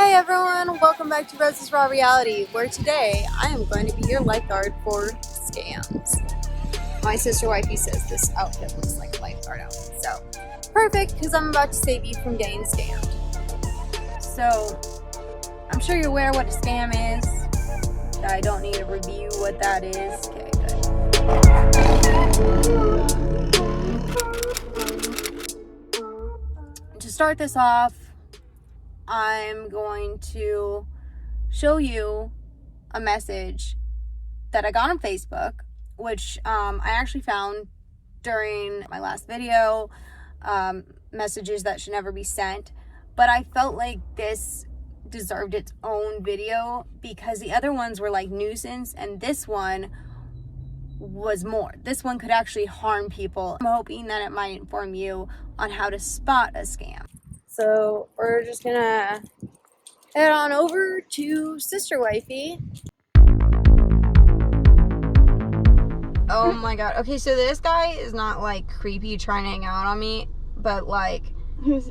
Hey everyone, welcome back to Rose's Raw Reality, where today I am going to be your lifeguard for scams. My sister WIFEY says this outfit looks like a lifeguard outfit, so perfect, because I'm about to save you from getting scammed. So, I'm sure you're aware what a scam is. I don't need to review what that is. Okay, good. To start this off, I'm going to show you a message that I got on Facebook, which I actually found during my last video, messages that should never be sent. But I felt like this deserved its own video because the other ones were like nuisance and this one was more. This one could actually harm people. I'm hoping that it might inform you on how to spot a scam. So we're just gonna head on over to Sister WIFEY. Oh my god. Okay, so this guy is not like creepy trying to hang out on me, but like,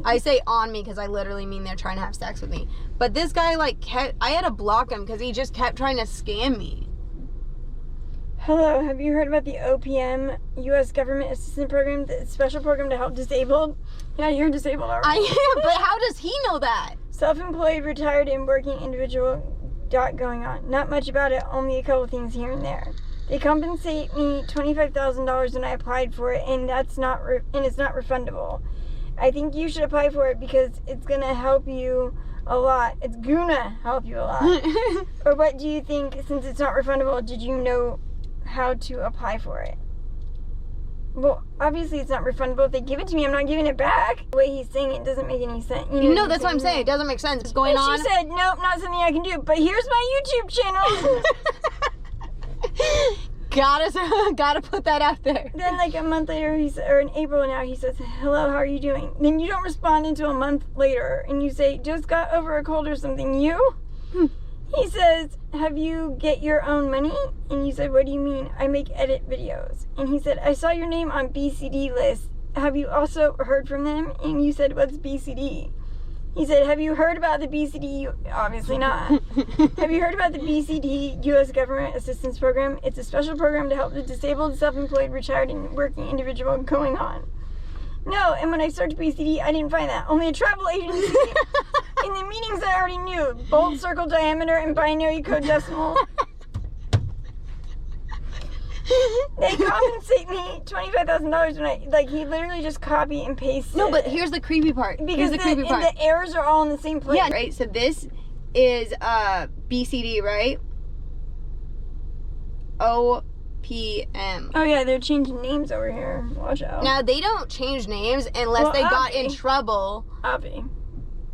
I say on me because I literally mean they're trying to have sex with me. But this guy like I had to block him because he just kept trying to scam me. Hello, have you heard about the OPM, U.S. Government Assistance Program, the special program to help disabled? Yeah, you're disabled already. I am, but how does he know that? Self-employed, retired, and working individual. Going on. Not much about it, only a couple things here and there. They compensate me $25,000 when I applied for it, and it's not refundable. I think you should apply for it because it's gonna help you a lot. It's gonna help you a lot. Or what do you think? Since it's not refundable, did you know how to apply for it? Well, obviously it's not refundable. If they give it to me, I'm not giving it back. The way he's saying it doesn't make any sense. You know, no, that's what I'm saying. It doesn't make sense. What's going on? She said, nope, not something I can do. But here's my YouTube channel. Gotta put that out there. Then like a month later, or in April now, he says, hello, how are you doing? Then you don't respond until a month later. And you say, just got over a cold or something. You? He says, have you get your own money? And you said, what do you mean? I make edit videos. And he said, I saw your name on BCD list. Have you also heard from them? And you said, what's BCD? He said, have you heard about the BCD? Obviously not. Have you heard about the BCD, U.S. Government Assistance Program? It's a special program to help the disabled, self-employed, retired, and working individual going on. No, and when I searched BCD, I didn't find that. Only a travel agency. In the meanings I already knew. Bold, circle, diameter, and binary code decimal. They compensate me $25,000 when he literally just copy and paste. No, but here's the creepy part. Because the errors are all in the same place. Yeah, right. So this is BCD, right? OPM. Oh yeah, they're changing names over here. Watch out. Now they don't change names unless they got in trouble. Oppie.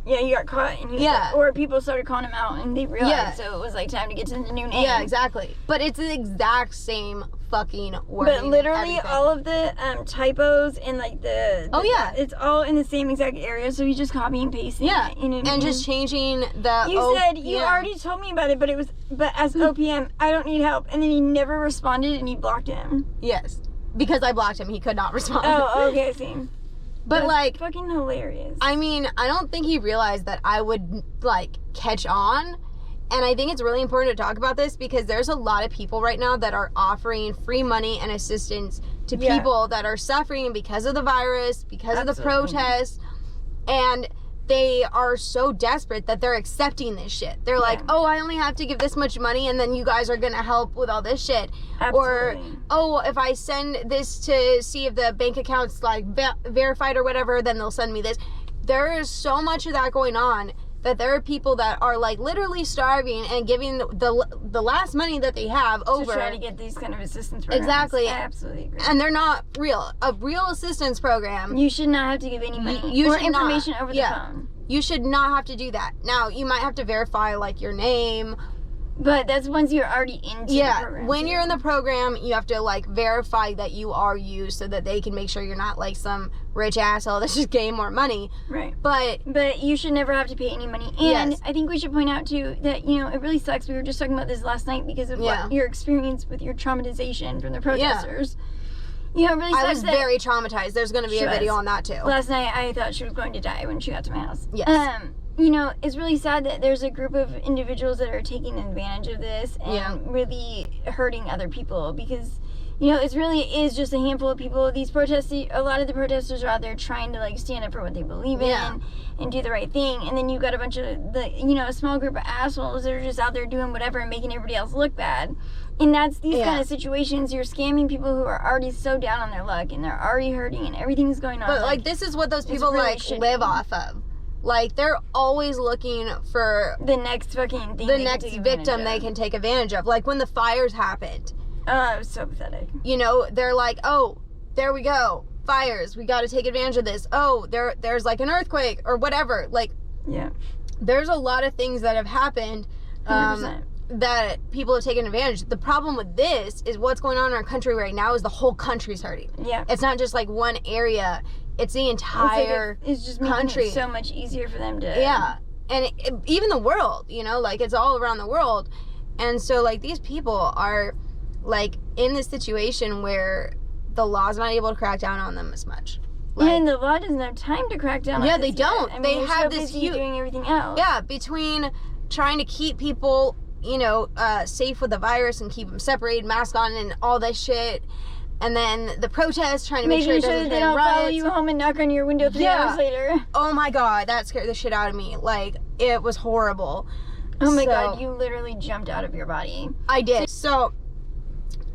Yeah, you got caught and or people started calling him out and they realized, so it was like time to get to the new name. Yeah, exactly. But it's the exact same fucking word. But literally all of the typos and like it's all in the same exact area, so you just copy and paste it. Yeah, and just changing the You said you already told me about it, but as OPM, I don't need help. And then he never responded and you blocked him. Yes. Because I blocked him, he could not respond. Oh, okay, I see. But that's like fucking hilarious. I mean, I don't think he realized that I would like catch on. And I think it's really important to talk about this because there's a lot of people right now that are offering free money and assistance to people that are suffering because of the virus, because of the protests, and they are so desperate that they're accepting this shit. They're like, oh, I only have to give this much money and then you guys are gonna help with all this shit. Or, oh, if I send this to see if the bank account's like verified or whatever, then they'll send me this. There is so much of that going on that there are people that are like literally starving and giving the last money that they have over to try to get these kind of assistance programs. Exactly. I absolutely agree. And they're not real. A real assistance program. You should not have to give any money or information over the phone. You should not have to do that. Now, you might have to verify like your name. But that's once you're already into the program. When you're in the program, you have to like verify that you are you so that they can make sure you're not like some rich asshole that's just getting more money. Right. But you should never have to pay any money. And I think we should point out too that, you know, it really sucks. We were just talking about this last night because of what your experience with your traumatization from the protesters. You know, it really sucks. I was very traumatized. There's going to be a video on that too. Last night I thought she was going to die when she got to my house. Yes. you know, it's really sad that there's a group of individuals that are taking advantage of this and really hurting other people, because, you know, it really is just a handful of people. These protests, a lot of the protesters are out there trying to, like, stand up for what they believe in and do the right thing. And then you've got a bunch of, a small group of assholes that are just out there doing whatever and making everybody else look bad. And that's these kind of situations. You're scamming people who are already so down on their luck and they're already hurting and everything's going on. But, like this is what those people, really live off of. Like, they're always looking for the next fucking thing. The next victim they can take advantage of. Like, when the fires happened. Oh, it was so pathetic. You know, they're like, oh, there we go. Fires. We got to take advantage of this. Oh, there's like an earthquake or whatever. Like, there's a lot of things that have happened that people have taken advantage. The problem with this is what's going on in our country right now is the whole country's hurting. Yeah. It's not just like one area. It's the entire it's just making it so much easier for them to... Yeah. And even the world, you know, like, it's all around the world. And so, like, these people are, like, in this situation where the law's not able to crack down on them as much. Like, and the law doesn't have time to crack down on them. Yeah, they don't. I mean, they have so this huge... doing everything else. Yeah, between trying to keep people, you know, safe with the virus and keep them separated, mask on and all this shit... And then the protests, trying to make sure that they don't follow you home and knock on your window 3 hours later. Oh my God, that scared the shit out of me. Like, it was horrible. Oh my God, you literally jumped out of your body. I did. So,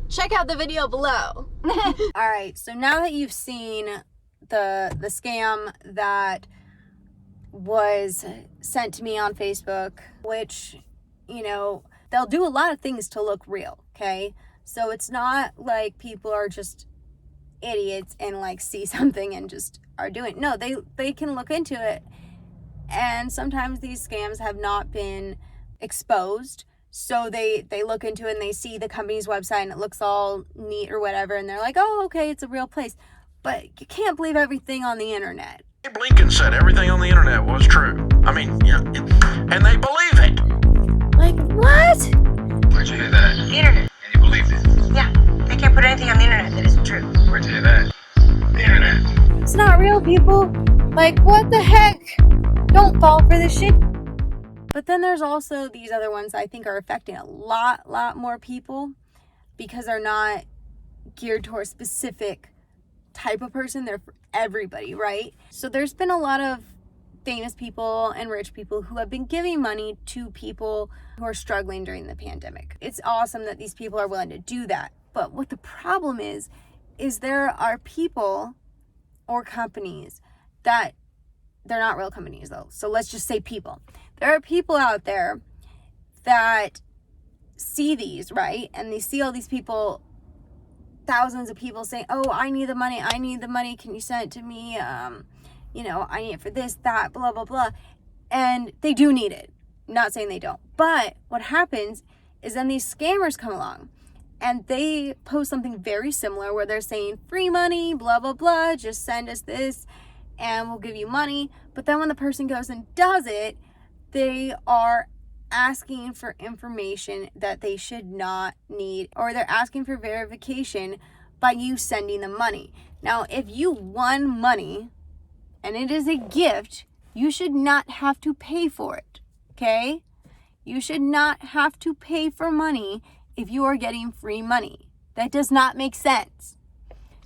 check out the video below. Alright, so now that you've seen the scam that was sent to me on Facebook, which, you know, they'll do a lot of things to look real, okay? So it's not like people are just idiots and, like, see something and just are doing it. No, they can look into it. And sometimes these scams have not been exposed. So they look into it and they see the company's website and it looks all neat or whatever. And they're like, oh, okay, it's a real place. But you can't believe everything on the internet. Lincoln said everything on the internet was true. I mean, yeah, and they believe it. Like, what? Where'd you hear that? The internet. You believed it? Yeah, they can't put anything on the internet that isn't true. Where'd you hear that? The internet. It's not real, people. Like, what the heck? Don't fall for this shit. But then there's also these other ones I think are affecting a lot more people because they're not geared towards a specific type of person. They're for everybody, right? So there's been a lot of famous people and rich people who have been giving money to people who are struggling during the pandemic. It's awesome that these people are willing to do that. But what the problem is there are people or companies that, they're not real companies though, so let's just say people. There are people out there that see these, right? And they see all these people, thousands of people saying, oh, I need the money, can you send it to me? You know, I need it for this, that, blah, blah, blah. And they do need it. I'm not saying they don't. But what happens is then these scammers come along and they post something very similar where they're saying free money, blah, blah, blah, just send us this and we'll give you money. But then when the person goes and does it, they are asking for information that they should not need, or they're asking for verification by you sending them money. Now, if you won money and it is a gift, you should not have to pay for it, okay? You should not have to pay for money if you are getting free money. That does not make sense.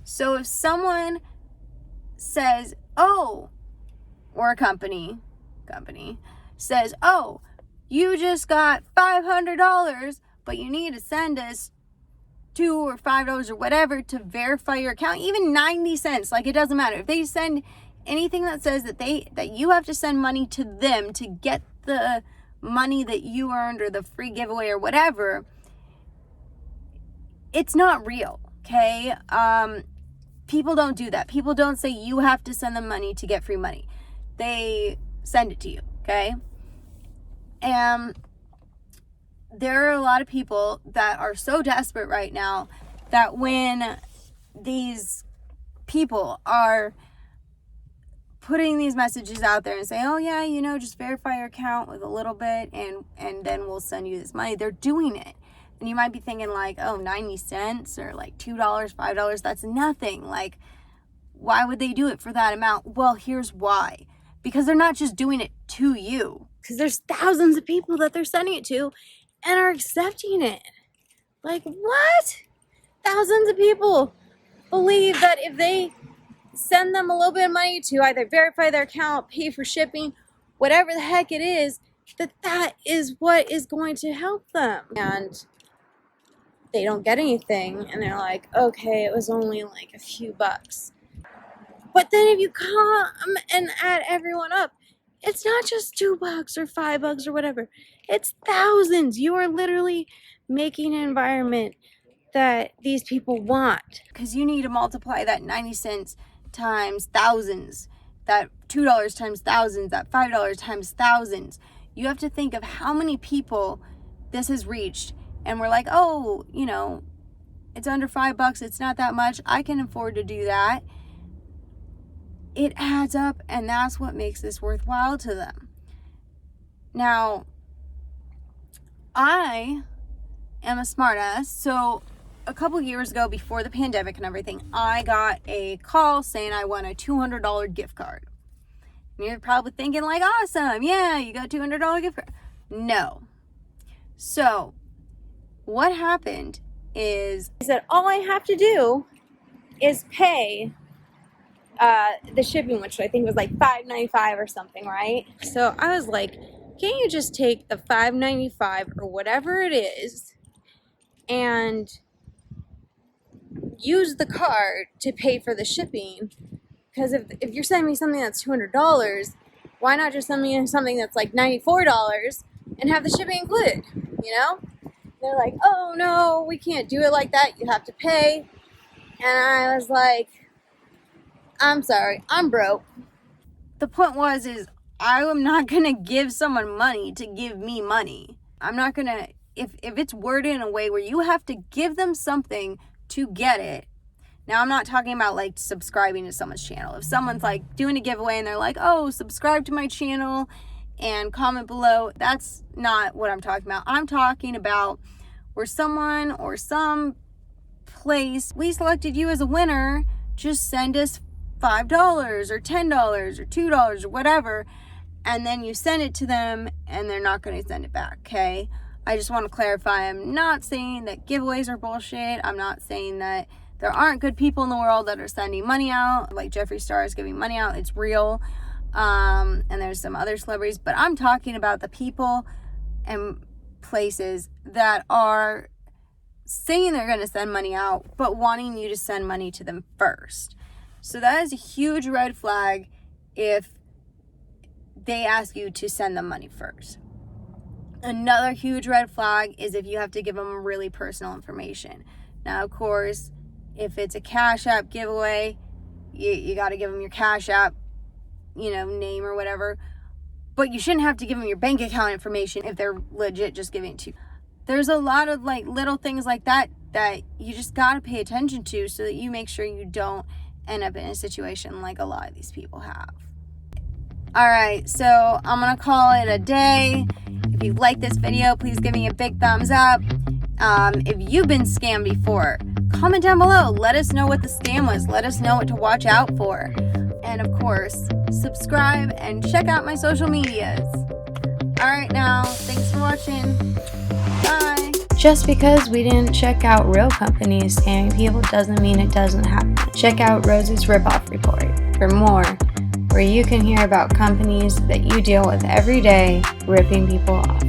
So if someone says, oh, or a company says, oh, you just got $500, but you need to send us $2 or $5 or whatever to verify your account, even 90 cents, like, it doesn't matter. If they send anything that says that you have to send money to them to get the money that you earned or the free giveaway or whatever, it's not real, okay? People don't do that. People don't say you have to send them money to get free money. They send it to you, okay? And there are a lot of people that are so desperate right now that when these people are putting these messages out there and saying, oh yeah, you know, just verify your account with a little bit and then we'll send you this money, they're doing it. And you might be thinking like, oh, 90 cents or like $2, $5, that's nothing. Like, why would they do it for that amount? Well, here's why. because they're not just doing it to you. Because there's thousands of people that they're sending it to and are accepting it. Like, what? Thousands of people believe that if they send them a little bit of money to either verify their account, pay for shipping, whatever the heck it is, that is what is going to help them. And they don't get anything, and they're like, okay, it was only like a few bucks. But then if you come and add everyone up, it's not just $2 or $5 or whatever. It's thousands. You are literally making an environment that these people want. Because you need to multiply that 90 cents times thousands, that $2 times thousands, that $5 times thousands. You have to think of how many people this has reached. And we're like, oh, you know, it's under $5. It's not that much. I can afford to do that. It adds up, and that's what makes this worthwhile to them. Now, I am a smartass, so a couple years ago, before the pandemic and everything, I got a call saying I won a $200 gift card. And you're probably thinking like, awesome, yeah, you got a $200 gift card. No. So, what happened is that all I have to do is pay the shipping, which I think was like $5.95 or something, right? So I was like, can't you just take the $5.95 or whatever it is and use the card to pay for the shipping? Because if you're sending me something that's $200, why not just send me something that's like $94 and have the shipping included, you know? They're like, oh no, we can't do it like that, you have to pay. And I was like, I'm sorry, I'm broke. the point is I am not going to give someone money to give me money. I'm not going to, if it's worded in a way where you have to give them something to get it. Now, I'm not talking about like subscribing to someone's channel. If someone's like doing a giveaway and they're like, oh, subscribe to my channel and comment below, that's not what I'm talking about. I'm talking about where someone or some place, we selected you as a winner, just send us $5 or $10 or $2 or whatever, and then you send it to them and they're not going to send it back, okay? I just want to clarify, I'm not saying that giveaways are bullshit. I'm not saying that there aren't good people in the world that are sending money out, like Jeffree Star is giving money out. It's real. And there's some other celebrities, but I'm talking about the people and places that are saying they're going to send money out, but wanting you to send money to them first. So that is a huge red flag if they ask you to send them money first. Another huge red flag is if you have to give them really personal information. Now, of course, if it's a Cash App giveaway, you got to give them your Cash App, name or whatever. But you shouldn't have to give them your bank account information if they're legit just giving it to you. There's a lot of like little things like that you just got to pay attention to so that you make sure you don't end up in a situation like a lot of these people have. Alright, so I'm going to call it a day. If you like this video, please give me a big thumbs up. If you've been scammed before, comment down below. Let us know what the scam was. Let us know what to watch out for. And of course, subscribe and check out my social medias. Alright now, thanks for watching. Bye. Just because we didn't check out real companies scamming people doesn't mean it doesn't happen. Check out Rose's Ripoff Report for more, where you can hear about companies that you deal with every day ripping people off.